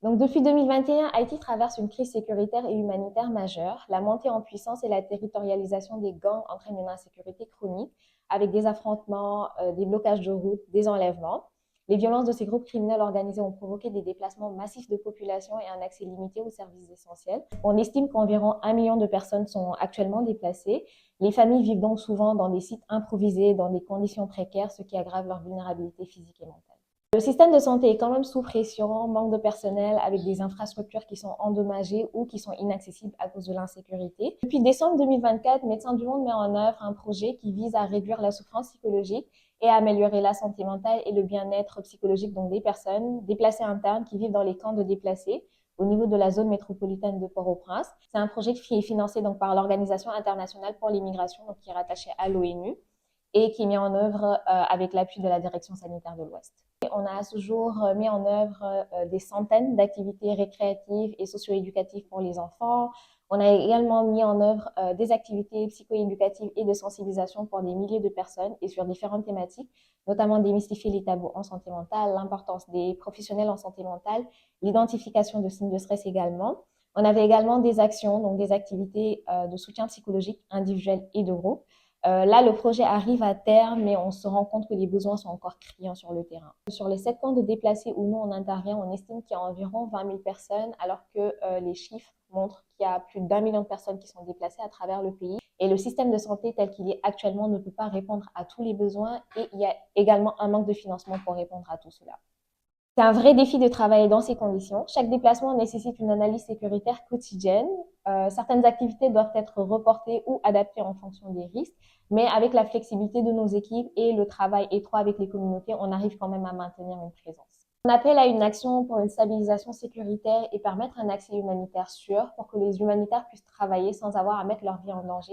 Donc, depuis 2021, Haïti traverse une crise sécuritaire et humanitaire majeure. La montée en puissance et la territorialisation des gangs entraînent une insécurité chronique, avec des affrontements, des blocages de routes, des enlèvements. Les violences de ces groupes criminels organisés ont provoqué des déplacements massifs de population et un accès limité aux services essentiels. On estime qu'environ 1 million de personnes sont actuellement déplacées. Les familles vivent donc souvent dans des sites improvisés, dans des conditions précaires, ce qui aggrave leur vulnérabilité physique et mentale. Le système de santé est quand même sous pression, manque de personnel avec des infrastructures qui sont endommagées ou qui sont inaccessibles à cause de l'insécurité. Depuis décembre 2024, Médecins du Monde met en œuvre un projet qui vise à réduire la souffrance psychologique et à améliorer la santé mentale et le bien-être psychologique donc des personnes déplacées internes qui vivent dans les camps de déplacés au niveau de la zone métropolitaine de Port-au-Prince. C'est un projet qui est financé donc par l'Organisation internationale pour l'immigration, donc qui est rattachée à l'ONU et qui est mis en œuvre avec l'appui de la Direction sanitaire de l'Ouest. On a à ce jour mis en œuvre des centaines d'activités récréatives et socio-éducatives pour les enfants. On a également mis en œuvre des activités psycho-éducatives et de sensibilisation pour des milliers de personnes et sur différentes thématiques, notamment démystifier les tabous en santé mentale, l'importance des professionnels en santé mentale, l'identification de signes de stress également. On avait également des actions, donc des activités de soutien psychologique individuel et de groupe. Là, le projet arrive à terme, mais on se rend compte que les besoins sont encore criants sur le terrain. Sur les 7 camps de déplacés où nous on intervient, on estime qu'il y a environ 20 000 personnes, alors que les chiffres montrent qu'il y a plus d'1 million de personnes qui sont déplacées à travers le pays. Et le système de santé tel qu'il est actuellement ne peut pas répondre à tous les besoins et il y a également un manque de financement pour répondre à tout cela. C'est un vrai défi de travailler dans ces conditions. Chaque déplacement nécessite une analyse sécuritaire quotidienne. Certaines activités doivent être reportées ou adaptées en fonction des risques, mais avec la flexibilité de nos équipes et le travail étroit avec les communautés, on arrive quand même à maintenir une présence. On appelle à une action pour une stabilisation sécuritaire et permettre un accès humanitaire sûr pour que les humanitaires puissent travailler sans avoir à mettre leur vie en danger.